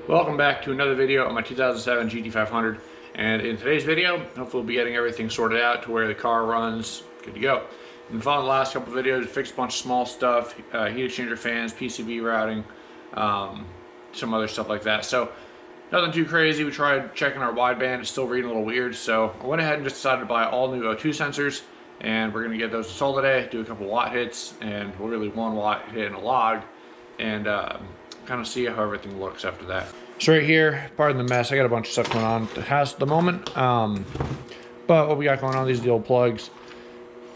Welcome back to another video on my 2007 GT500, and in today's video hopefully we'll be getting everything sorted out to where the car runs good to go. In following the last couple of videos, fixed a bunch of small stuff, heat exchanger fans, PCB routing, some other stuff like that. So nothing too crazy. We tried checking our wideband, it's still reading a little weird, so I went ahead and just decided to buy all new O2 sensors, and we're going to get those installed today, do a couple watt hits, and really 1 watt hit in a log, and kind of see how everything looks after that. So right here, pardon the mess, I got a bunch of stuff going on at the house at the moment, but what we got going on, these are the old plugs.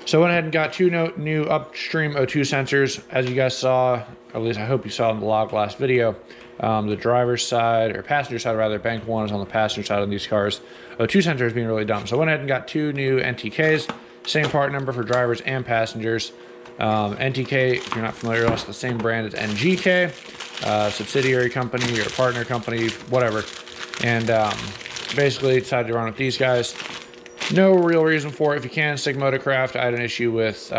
So I went ahead and got two new Upstream O2 sensors. As you guys saw, or at least I hope you saw in the log last video, the driver's side, or passenger side rather, bank one is on the passenger side of these cars. O2 sensor is being really dumb. So I went ahead and got two new NTKs, same part number for drivers and passengers. NTK, if you're not familiar, that's the same brand as NGK, subsidiary company or partner company, whatever. And basically decided to run with these guys. No real reason for it. If you can, stick Motorcraft. I had an issue with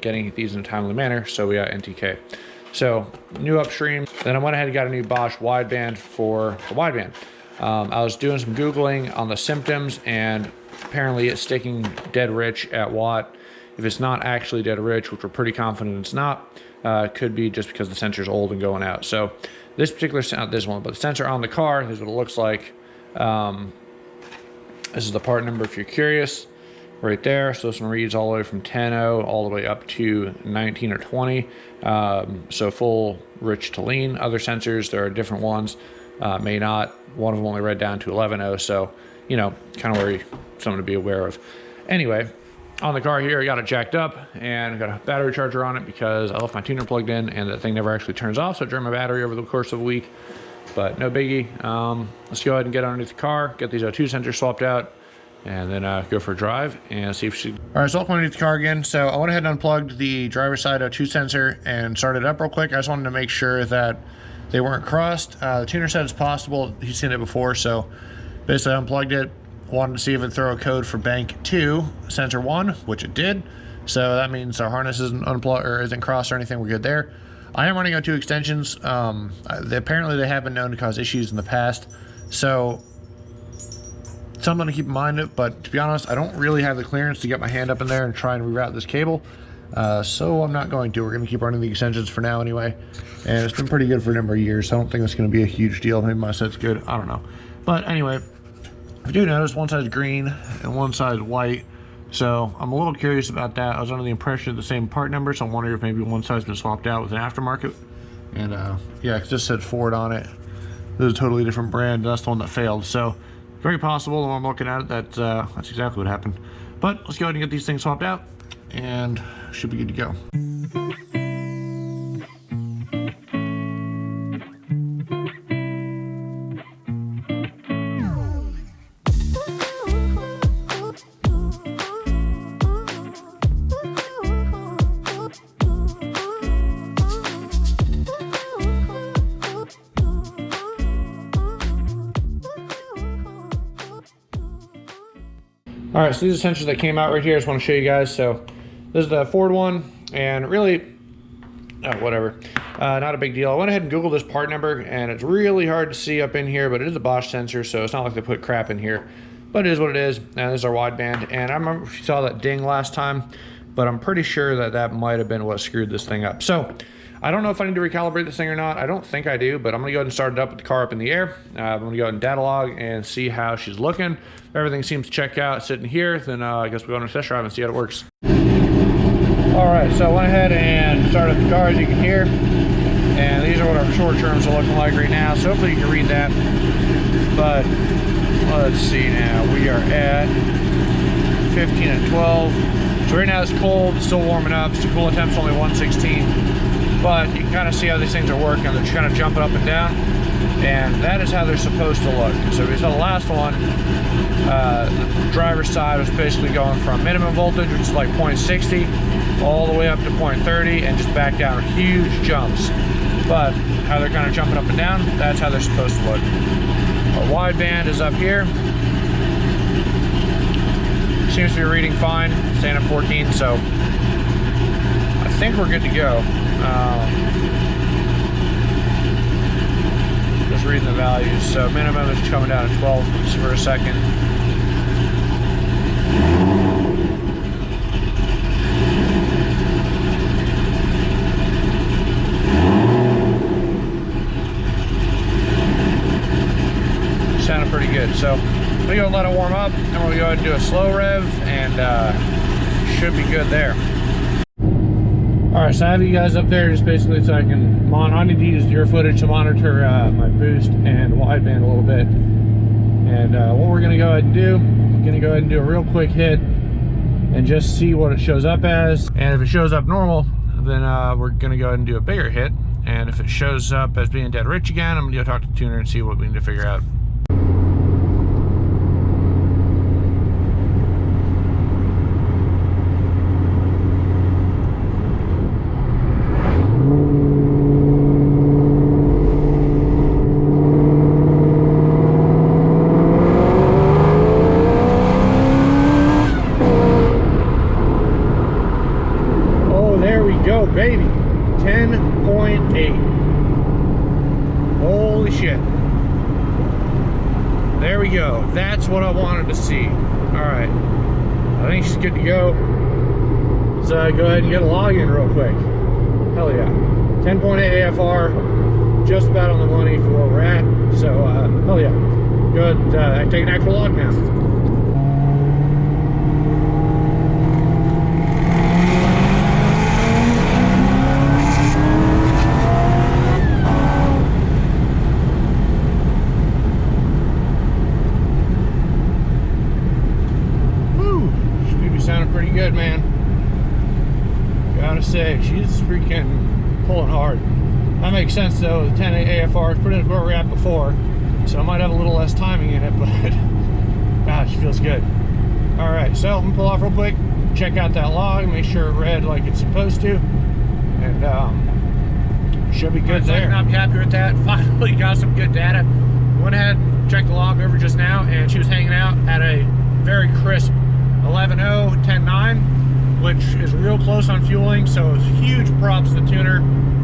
getting these in a timely manner, so we got NTK. So new Upstream. Then I went ahead and got a new Bosch wideband for the wideband. I was doing some Googling on the symptoms, and apparently it's sticking dead rich at watt. If it's not actually dead rich, which we're pretty confident it's not, it could be just because the sensor's old and going out. So this particular, not this one, but the sensor on the car, this is what it looks like. This is the part number if you're curious, right there. So this one reads all the way from 10.0 all the way up to 19 or 20. So full rich to lean. Other sensors, there are different ones, may not. One of them only read down to 11.0. So, you know, kind of something to be aware of. Anyway, on the car here, I got it jacked up and I got a battery charger on it because I left my tuner plugged in and that thing never actually turns off, so it drained my battery over the course of a week. But no biggie. Let's go ahead and get underneath the car, get these O2 sensors swapped out, and then go for a drive and see if she... All right, so welcome underneath the car again. So I went ahead and unplugged the driver's side O2 sensor and started it up real quick. I just wanted to make sure that they weren't crossed. The tuner said it's possible. He's seen it before, so basically I unplugged it. Wanted to see if it'd throw a code for bank 2, sensor 1, which it did. So that means our harness isn't unplugged or isn't crossed or anything. We're good there. I am running O2 extensions. Apparently they have been known to cause issues in the past. So something to keep in mind, but to be honest, I don't really have the clearance to get my hand up in there and try and reroute this cable. So I'm not going to. We're going to keep running the extensions for now anyway. And it's been pretty good for a number of years. So I don't think it's going to be a huge deal. Maybe my set's good. I don't know. But anyway, I do notice one side's green and one side's white, so I'm a little curious about that. I was under the impression of the same part number, so I'm wondering if maybe one side's been swapped out with an aftermarket. And yeah, it just said Ford on it. This is a totally different brand. That's the one that failed, so very possible. When I'm looking at it, that's exactly what happened. But let's go ahead and get these things swapped out, and should be good to go. All right, so these are sensors that came out right here. I just want to show you guys. So this is the Ford one, and really, whatever, not a big deal. I went ahead and Googled this part number, and it's really hard to see up in here, but it is a Bosch sensor, so it's not like they put crap in here, but it is what it is. And this is our wideband, and I remember if you saw that ding last time, but I'm pretty sure that that might have been what screwed this thing up. So I don't know if I need to recalibrate this thing or not. I don't think I do, but I'm gonna go ahead and start it up with the car up in the air. I'm gonna go ahead and data log and see how she's looking. If everything seems to check out sitting here, then I guess we'll go on a test drive and see how it works. All right, so I went ahead and started the car, as you can hear. And these are what our short terms are looking like right now. So hopefully you can read that. But let's see now, we are at 15 and 12. So right now it's cold, it's still warming up. So coolant temp's only 116. But you can kind of see how these things are working. They're just kind of jumping up and down, and that is how they're supposed to look. So we saw the last one, the driver's side was basically going from minimum voltage, which is like 0.60, all the way up to 0.30, and just back down huge jumps. But how they're kind of jumping up and down, that's how they're supposed to look. Our wideband is up here. Seems to be reading fine, staying at 14, so I think we're good to go. Just just reading the values. So minimum is coming down to 12 just for a second. Sounded pretty good. So I'm gonna go let it warm up, and we'll go ahead and do a slow rev, and should be good there. All right, so I have you guys up there just basically so I can I need to use your footage to monitor my boost and wideband a little bit. And what we're gonna go ahead and do, I'm gonna go ahead and do a real quick hit and just see what it shows up as. And if it shows up normal, then we're gonna go ahead and do a bigger hit. And if it shows up as being dead rich again, I'm gonna go talk to the tuner and see what we need to figure out. Baby, 10.8. Holy shit. There we go. That's what I wanted to see. All right, I think she's good to go. Let's go ahead and get a log in real quick. Hell yeah. 10.8 AFR, just about on the money for where we're at. So hell yeah. Go ahead, take an actual log now. Sounded pretty good, man. Gotta say, she's freaking pulling hard. That makes sense though. The 10 AFR is pretty much where we're at before, so I might have a little less timing in it, but gosh, she feels good. All right, so I'm gonna pull off real quick, check out that log, make sure it read like it's supposed to, and should be good there. I'm happy with that. Finally got some good data. Went ahead, checked the log over just now, and she was hanging out at a very crisp 11.0, 10.9, which is real close on fueling, so it's huge props to the tuner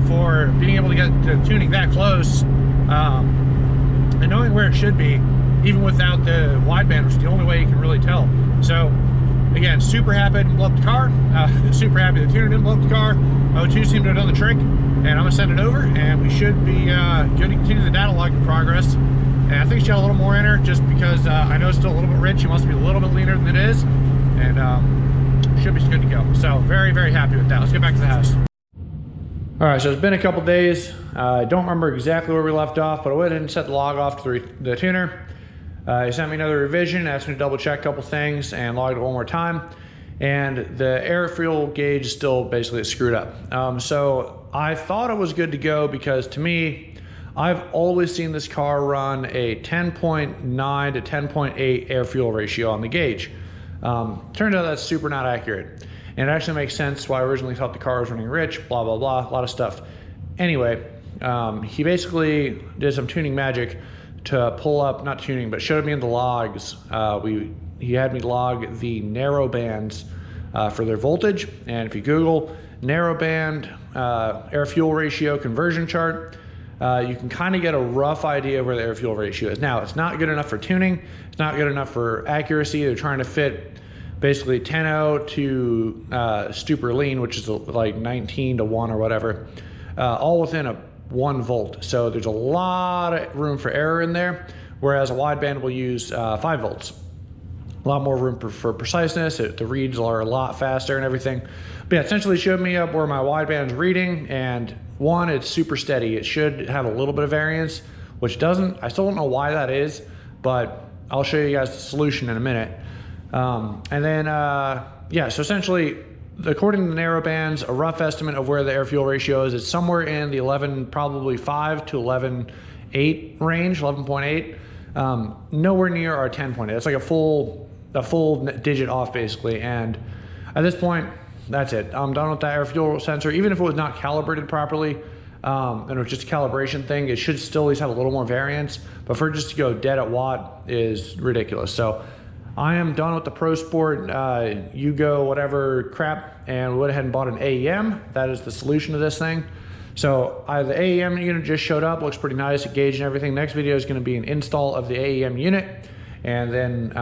for being able to get the tuning that close, and knowing where it should be, even without the wideband, which is the only way you can really tell. So, again, super happy it didn't blow up the car, super happy the tuner didn't blow up the car. O2 seemed to have done the trick, and I'm going to send it over, and we should be good to continue the data logging progress. And I think she got a little more in her just because I know it's still a little bit rich. She must be a little bit leaner than it is. And should be good to go. So very, very happy with that. Let's get back to the house. All right, so it's been a couple days. I don't remember exactly where we left off, but I went ahead and set the log off to the tuner. He sent me another revision, asked me to double check a couple things and logged it one more time. And the air fuel gauge is still basically screwed up. So I thought it was good to go because to me, I've always seen this car run a 10.9 to 10.8 air fuel ratio on the gauge. Turns out that's super not accurate. And it actually makes sense why I originally thought the car was running rich, blah, blah, blah, a lot of stuff. Anyway, he basically did some tuning magic to pull up, not tuning, but showed me in the logs. He had me log the narrow bands for their voltage. And if you Google narrow band air fuel ratio conversion chart, you can kind of get a rough idea of where the air fuel ratio is. Now, it's not good enough for tuning. It's not good enough for accuracy. They're trying to fit basically 10.0 to super lean, which is like 19 to 1 or whatever, all within a 1 volt. So there's a lot of room for error in there, whereas a wideband will use 5 volts. A lot more room for preciseness. The reads are a lot faster and everything. But yeah, essentially showed me up where my wideband is reading, and one, it's super steady. It should have a little bit of variance, which doesn't. I still don't know why that is, but I'll show you guys the solution in a minute. And then, yeah, so essentially, according to the narrow bands, a rough estimate of where the air fuel ratio is, it's somewhere in the 11, probably 5 to 11.8 range, 11.8. Nowhere near our 10.8. That's like a full digit off basically. And at this point, that's it. I'm done with that air fuel sensor. Even if it was not calibrated properly, and it was just a calibration thing, it should still at least have a little more variance. But for it just to go dead at watt is ridiculous. So I am done with the Pro Sport Yugo whatever crap, and went ahead and bought an AEM. That is the solution to this thing. So the AEM unit just showed up, looks pretty nice, the gauge and everything. Next video is going to be an install of the AEM unit, and then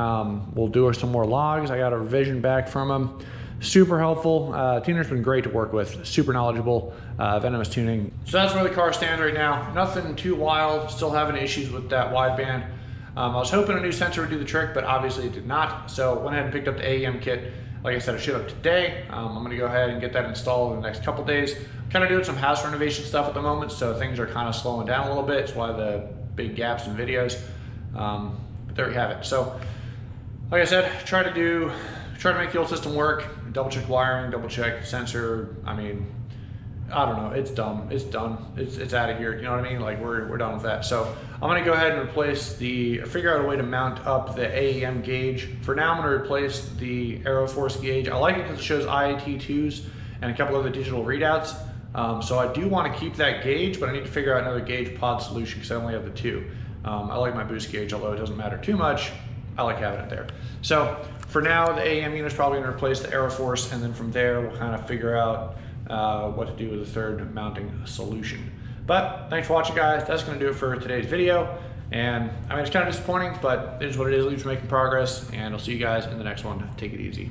we'll do some more logs. I got a revision back from him. Super helpful. Tuner's been great to work with, super knowledgeable, venomous tuning. So that's where the car stands right now. Nothing too wild, still having issues with that wideband. I was hoping a new sensor would do the trick, but obviously it did not. So went ahead and picked up the AEM kit. Like I said, it showed up today. I'm gonna go ahead and get that installed in the next couple days. Kind of doing some house renovation stuff at the moment, so things are kind of slowing down a little bit. It's why the big gaps in videos. But there we have it. So like I said, try to make the old system work, double check wiring, double check sensor. I mean, I don't know, it's dumb, it's done, it's out of here, you know what I mean? Like we're done with that. So I'm gonna go ahead and figure out a way to mount up the AEM gauge. For now, I'm gonna replace the Aeroforce gauge. I like it because it shows IAT2s and a couple other digital readouts. So I do wanna keep that gauge, but I need to figure out another gauge pod solution because I only have the two. I like my boost gauge, although it doesn't matter too much. I like having it there. So for now, the AEM unit is probably gonna replace the Aeroforce, and then from there, we'll kind of figure out what to do with the third mounting solution. But thanks for watching, guys. That's gonna do it for today's video. And I mean, it's kind of disappointing, but it is what it is. At least we're making progress, and I'll see you guys in the next one. Take it easy.